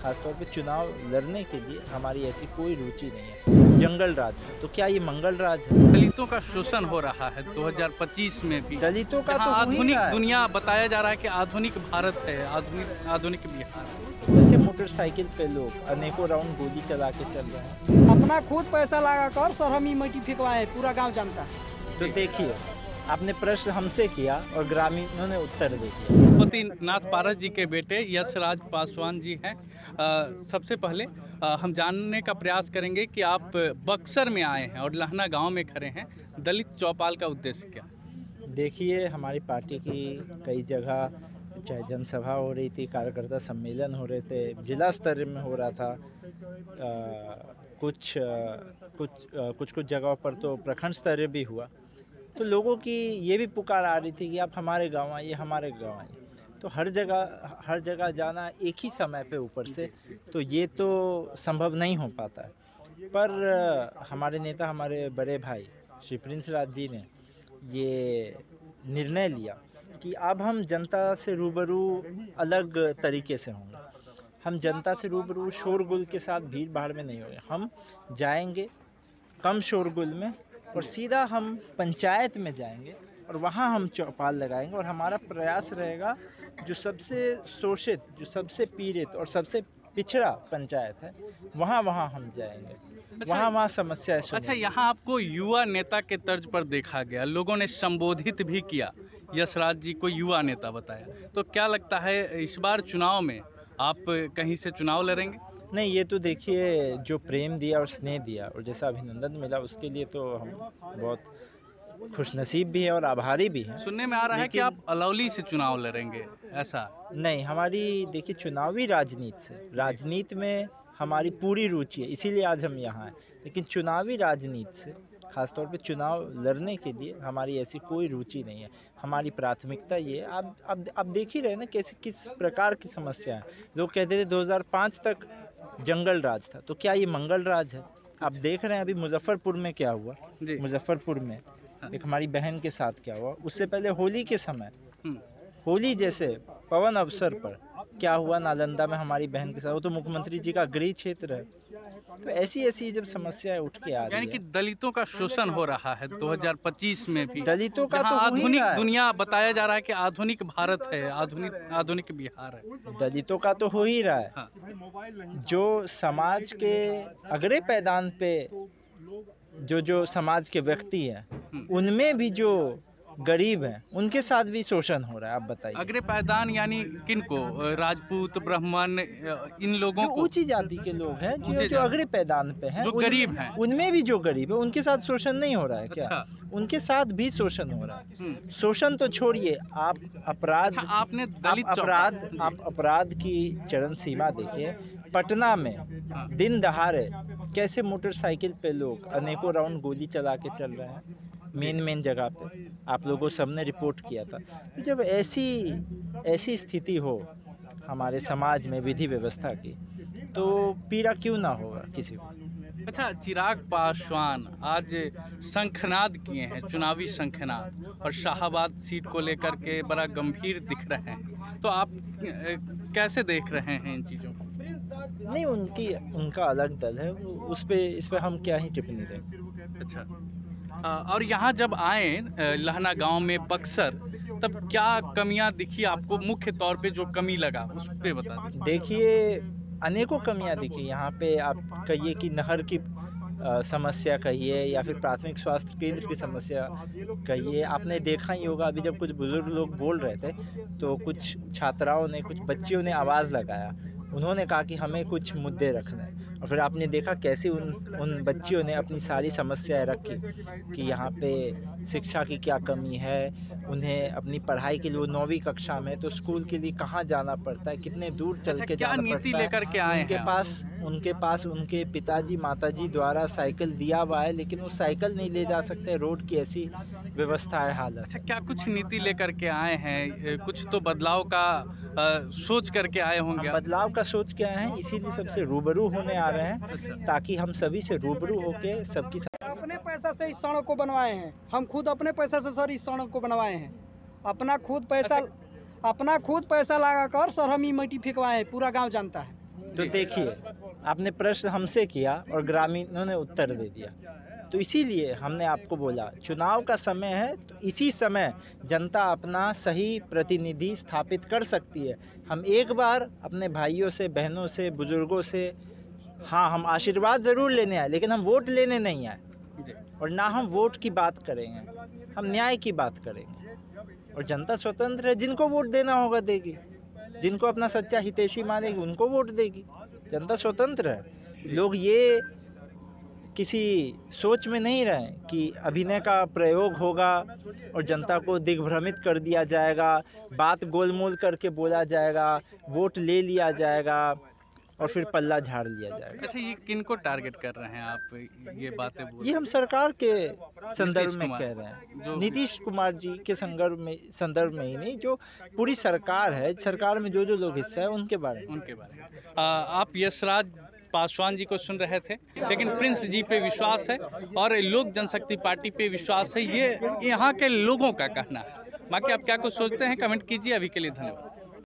खासतौर पे चुनाव लड़ने के लिए हमारी ऐसी कोई रुचि नहीं है। जंगल राज है तो क्या ये मंगल राज है? दलितों का शोषण हो रहा है 2025 में भी। दलितों का तो हो ही आधुनिक रहा है। दुनिया बताया जा रहा है कि आधुनिक भारत है, आधुनिक बिहार है। जैसे मोटरसाइकिल पे लोग अनेकों राउंड गोली चला के चल रहे हैं। अपना खुद पैसा लगा कर सर हम ही मिट्टी फेंकवाए, पूरा गांव जानता है। तो देखिए, आपने प्रश्न हमसे किया और ग्रामीणों ने उत्तर दे दिया। पशुपतिनाथ पारस जी के बेटे यशराज पासवान जी हैं। सबसे पहले हम जानने का प्रयास करेंगे कि आप बक्सर में आए हैं और लहना गांव में खड़े हैं। दलित चौपाल का उद्देश्य क्या? देखिए, हमारी पार्टी की कई जगह चाहे जनसभा हो रही थी, कार्यकर्ता सम्मेलन हो रहे थे, जिला स्तर में हो रहा था, कुछ जगहों पर तो प्रखंड स्तर भी हुआ। तो लोगों की ये भी पुकार आ रही थी कि आप हमारे गांव आइए, हमारे गांव आइए। तो हर जगह जाना एक ही समय पे ऊपर से, तो ये तो संभव नहीं हो पाता है। पर हमारे नेता, हमारे बड़े भाई श्री प्रिंस राज जी ने ये निर्णय लिया कि अब हम जनता से रूबरू अलग तरीके से होंगे। हम जनता से रूबरू शोरगुल के साथ, भीड़ भाड़ में नहीं होंगे। हम जाएंगे कम शोरगुल में और सीधा हम पंचायत में जाएंगे और वहाँ हम चौपाल लगाएंगे। और हमारा प्रयास रहेगा जो सबसे शोषित, जो सबसे पीड़ित और सबसे पिछड़ा पंचायत है, वहाँ हम जाएंगे। अच्छा, वहाँ समस्याएं सुनेंगे। अच्छा, यहाँ आपको युवा नेता के तर्ज पर देखा गया, लोगों ने संबोधित भी किया, यशराज जी को युवा नेता बताया। तो क्या लगता है इस बार चुनाव में आप कहीं से चुनाव लड़ेंगे? नहीं, ये तो देखिए, जो प्रेम दिया और स्नेह दिया और जैसा अभिनंदन मिला, उसके लिए तो हम बहुत खुशनसीब भी हैं और आभारी भी हैं। सुनने में आ रहा है कि आप अलौली से चुनाव लड़ेंगे, ऐसा? नहीं, हमारी देखिए चुनावी राजनीति में हमारी पूरी रुचि है, इसीलिए आज हम यहाँ हैं। लेकिन चुनावी राजनीति से, खासतौर पे चुनाव लड़ने के लिए हमारी ऐसी कोई रुचि नहीं है। हमारी प्राथमिकता ये है, आप देख ही रहे ना कैसे किस प्रकार की समस्या है। लोग कहते थे 2005 तक जंगल राज था, तो क्या ये मंगल राज है? आप देख रहे हैं अभी मुजफ्फरपुर में क्या हुआ। मुजफ्फरपुर में एक हमारी बहन के साथ क्या हुआ, उससे पहले होली के समय, होली जैसे पवन अवसर पर क्या हुआ नालंदा में हमारी बहन के साथ। वो तो मुख्यमंत्री जी का गृह क्षेत्र है। तो ऐसी जब समस्याएं उठ के आ रही यानी है, कि दलितों का शोषण हो रहा है 2025 में भी। दलितों का तो हो ही आधुनिक रहा है। दुनिया बताया जा रहा है कि आधुनिक भारत है, आधुनिक बिहार है। दलितों का तो हो ही रहा है। हाँ। जो समाज के अगले पैदान पे जो समाज के व्यक्ति हैं, उनमें भी जो गरीब हैं, उनके साथ भी शोषण हो रहा है। आप बताइए, अग्रे पायदान यानी किनको? राजपूत, ब्राह्मण, इन लोगों जो को? ऊंची जाति के लोग हैं, जो अगले पैदान पे हैं, जो गरीब हैं, उनमें भी जो गरीब है, उनके साथ शोषण नहीं हो रहा है क्या? अच्छा। उनके साथ भी शोषण हो रहा है। शोषण तो छोड़िए, आप अपराध, अच्छा, आपने दलित आप अपराध की चरम सीमा देखिए। पटना में दिन दहाड़े कैसे मोटरसाइकिल पे लोग अनेकों राउंड गोली चला के चल रहे हैं, मेन जगह पे। आप लोगों सबने रिपोर्ट किया था। तो जब ऐसी स्थिति हो हमारे समाज में विधि व्यवस्था की, तो पीड़ा क्यों ना होगा किसी को। अच्छा, चिराग पासवान आज शंखनाद किए हैं, चुनावी शंखनाद, और शाहाबाद सीट को लेकर के बड़ा गंभीर दिख रहे हैं। तो आप कैसे देख रहे हैं इन चीज़ों को? नहीं, उनका अलग दल है, इस पे हम क्या ही टिप्पणी दें। अच्छा, और यहाँ जब आए लहना गांव में बक्सर, तब क्या कमियां दिखी आपको? मुख्य तौर पे जो कमी लगा उस पे बता दीजिए। देखिए, अनेकों कमियां दिखी यहाँ पे। आप कहिए कि नहर की समस्या कहिए, या फिर प्राथमिक स्वास्थ्य केंद्र की समस्या कहिए। आपने देखा ही होगा, अभी जब कुछ बुजुर्ग लोग बोल रहे थे, तो कुछ छात्राओं ने, कुछ बच्चियों ने आवाज़ लगाया। उन्होंने कहा कि हमें कुछ मुद्दे रखने हैं, और फिर आपने देखा कैसे उन बच्चियों ने अपनी सारी समस्याएं रखी कि यहाँ पे शिक्षा की क्या कमी है, उन्हें अपनी पढ़ाई के लिए, वो 9वीं कक्षा में, तो स्कूल के लिए कहाँ जाना पड़ता है, कितने दूर चल के क्या जाना नीति पड़ता है। लेकर के आए हैं? उनके पास उनके पिताजी माताजी द्वारा साइकिल दिया हुआ है, लेकिन वो साइकिल नहीं ले जा सकते। रोड की ऐसी व्यवस्था है, हालत। अच्छा, क्या कुछ नीति लेकर के आए हैं? कुछ तो बदलाव का सोच करके आए होंगे। बदलाव का सोच के आए हैं, इसीलिए सबसे रूबरू होने आ रहे हैं, ताकि हम सभी से रूबरू होके सबकी अपने पैसा से इस सड़क को बनवाए हैं। हम खुद अपने पैसा से सर इस सड़क को बनवाए हैं। अपना खुद पैसा लगा कर सर हम ही मिट्टी फेंकवाए हैं, पूरा गांव जानता है। तो देखिए, आपने प्रश्न हमसे किया और ग्रामीणों ने उत्तर दे दिया। तो इसीलिए हमने आपको बोला चुनाव का समय है, तो इसी समय जनता अपना सही प्रतिनिधि स्थापित कर सकती है। हम एक बार अपने भाइयों से, बहनों से, बुजुर्गों से, हाँ, हम आशीर्वाद ज़रूर लेने आए, लेकिन हम वोट लेने नहीं आए। जी। और ना हम वोट की बात करेंगे, हम न्याय की बात करेंगे। और जनता स्वतंत्र है, जिनको वोट देना होगा देगी, जिनको अपना सच्चा हितैषी मानेगी उनको वोट देगी। जनता स्वतंत्र है। लोग ये किसी सोच में नहीं रहे कि अभिनय का प्रयोग होगा और जनता को दिग्भ्रमित कर दिया जाएगा, बात गोलमोल करके बोला जाएगा, वोट ले लिया जाएगा और फिर पल्ला झाड़ लिया जाएगा। अच्छा, ये किनको टारगेट कर रहे हैं आप ये बातें बोल ये हम सरकार के संदर्भ नीतीश में कुमार, कह रहे हैं। जो नीतीश कुमार जी के संदर्भ में ही नहीं, जो पूरी सरकार है, सरकार में जो लोग हिस्सा है उनके बारे में। उनके बारे में आप यशराज पासवान जी को सुन रहे थे, लेकिन प्रिंस जी पे विश्वास है और लोक जनशक्ति पार्टी पे विश्वास है, ये यहाँ के लोगों का कहना है। बाकी आप क्या कुछ सोचते हैं कमेंट कीजिए। अभी के लिए धन्यवाद।